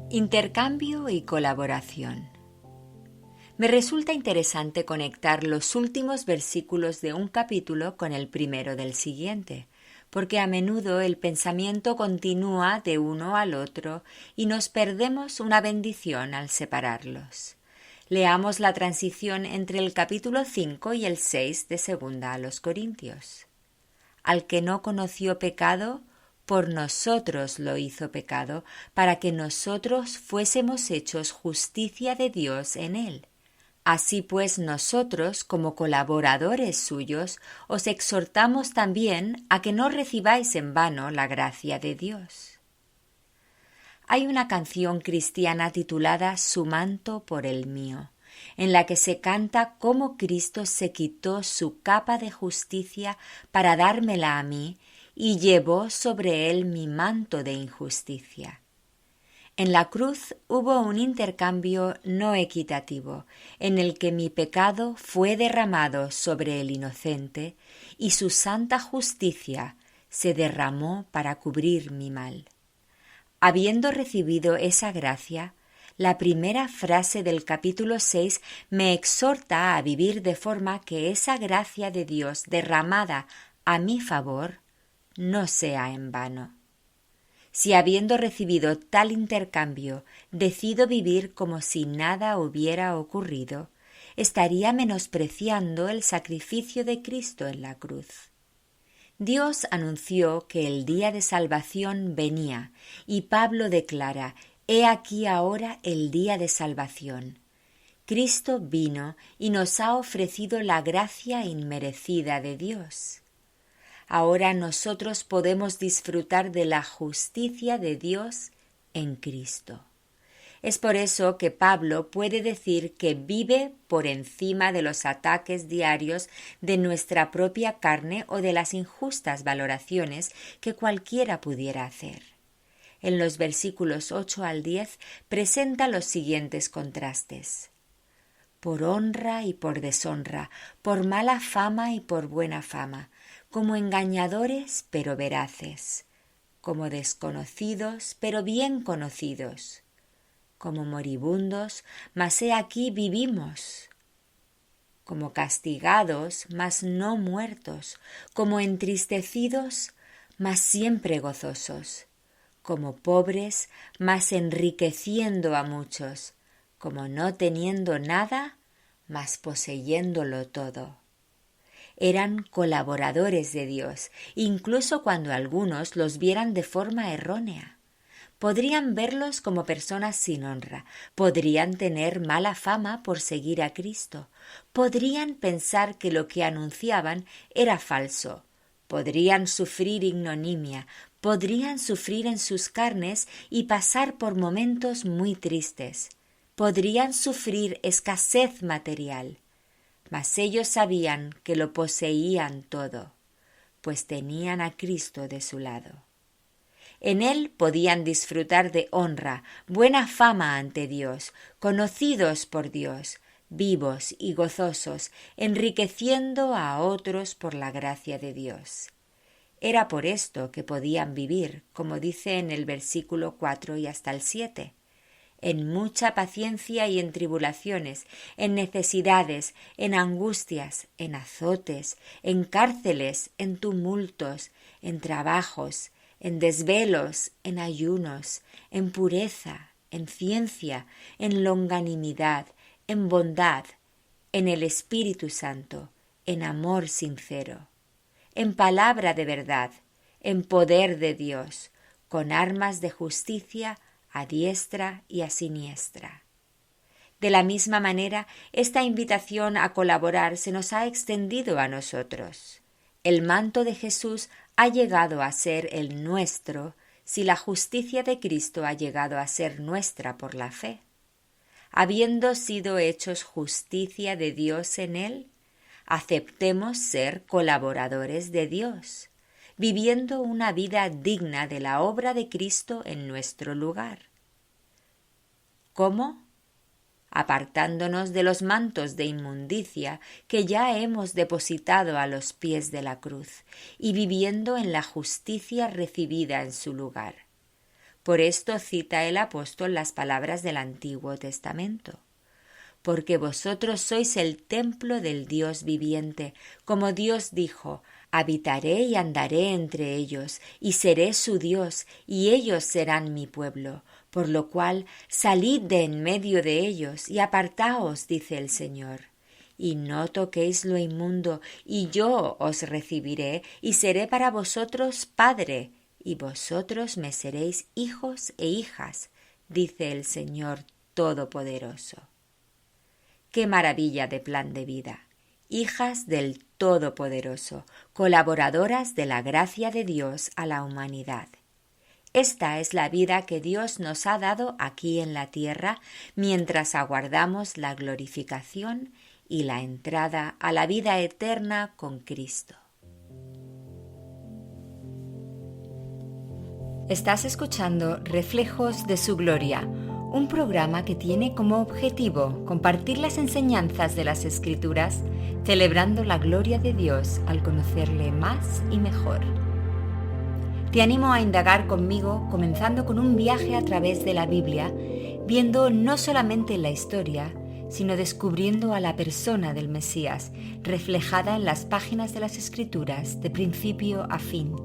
Intercambio y colaboración. Me resulta interesante conectar los últimos versículos de un capítulo con el primero del siguiente, porque a menudo el pensamiento continúa de uno al otro y nos perdemos una bendición al separarlos. Leamos la transición entre el capítulo 5 y el 6 de Segunda a los Corintios. Al que no conoció pecado, por nosotros lo hizo pecado, para que nosotros fuésemos hechos justicia de Dios en él. Así pues nosotros, como colaboradores suyos, os exhortamos también a que no recibáis en vano la gracia de Dios. Hay una canción cristiana titulada Su manto por el mío, en la que se canta cómo Cristo se quitó su capa de justicia para dármela a mí y llevó sobre él mi manto de injusticia. En la cruz hubo un intercambio no equitativo, en el que mi pecado fue derramado sobre el inocente y su santa justicia se derramó para cubrir mi mal. Habiendo recibido esa gracia, la primera frase del capítulo 6 me exhorta a vivir de forma que esa gracia de Dios derramada a mi favor no sea en vano. Si habiendo recibido tal intercambio decido vivir como si nada hubiera ocurrido, estaría menospreciando el sacrificio de Cristo en la cruz. Dios anunció que el día de salvación venía, y Pablo declara: «He aquí ahora el día de salvación». Cristo vino y nos ha ofrecido la gracia inmerecida de Dios. Ahora nosotros podemos disfrutar de la justicia de Dios en Cristo. Es por eso que Pablo puede decir que vive por encima de los ataques diarios de nuestra propia carne o de las injustas valoraciones que cualquiera pudiera hacer. En los versículos 8 al 10 presenta los siguientes contrastes: por honra y por deshonra, por mala fama y por buena fama, como engañadores pero veraces, como desconocidos pero bien conocidos, como moribundos, mas he aquí vivimos, como castigados, mas no muertos, como entristecidos, mas siempre gozosos, como pobres, mas enriqueciendo a muchos, como no teniendo nada, mas poseyéndolo todo. Eran colaboradores de Dios, incluso cuando algunos los vieran de forma errónea. Podrían verlos como personas sin honra, podrían tener mala fama por seguir a Cristo, podrían pensar que lo que anunciaban era falso, podrían sufrir ignominia, podrían sufrir en sus carnes y pasar por momentos muy tristes, podrían sufrir escasez material. Mas ellos sabían que lo poseían todo, pues tenían a Cristo de su lado. En él podían disfrutar de honra, buena fama ante Dios, conocidos por Dios, vivos y gozosos, enriqueciendo a otros por la gracia de Dios. Era por esto que podían vivir, como dice en el versículo 4 y hasta el 7. En mucha paciencia y en tribulaciones, en necesidades, en angustias, en azotes, en cárceles, en tumultos, en trabajos, en desvelos, en ayunos, en pureza, en ciencia, en longanimidad, en bondad, en el Espíritu Santo, en amor sincero, en palabra de verdad, en poder de Dios, con armas de justicia a diestra y a siniestra. De la misma manera, esta invitación a colaborar se nos ha extendido a nosotros. El manto de Jesús ha llegado a ser el nuestro si la justicia de Cristo ha llegado a ser nuestra por la fe. Habiendo sido hechos justicia de Dios en él, aceptemos ser colaboradores de Dios, viviendo una vida digna de la obra de Cristo en nuestro lugar. ¿Cómo? Apartándonos de los mantos de inmundicia que ya hemos depositado a los pies de la cruz y viviendo en la justicia recibida en su lugar. Por esto cita el apóstol las palabras del Antiguo Testamento. Porque vosotros sois el templo del Dios viviente, como Dios dijo, habitaré y andaré entre ellos, y seré su Dios, y ellos serán mi pueblo. Por lo cual, salid de en medio de ellos, y apartaos, dice el Señor. Y no toquéis lo inmundo, y yo os recibiré, y seré para vosotros Padre, y vosotros me seréis hijos e hijas, dice el Señor Todopoderoso. ¡Qué maravilla de plan de vida! Hijas del Todopoderoso, colaboradoras de la gracia de Dios a la humanidad. Esta es la vida que Dios nos ha dado aquí en la tierra mientras aguardamos la glorificación y la entrada a la vida eterna con Cristo. Estás escuchando Reflejos de su Gloria, un programa que tiene como objetivo compartir las enseñanzas de las Escrituras, celebrando la gloria de Dios al conocerle más y mejor. Te animo a indagar conmigo, comenzando con un viaje a través de la Biblia, viendo no solamente la historia, sino descubriendo a la persona del Mesías, reflejada en las páginas de las Escrituras de principio a fin.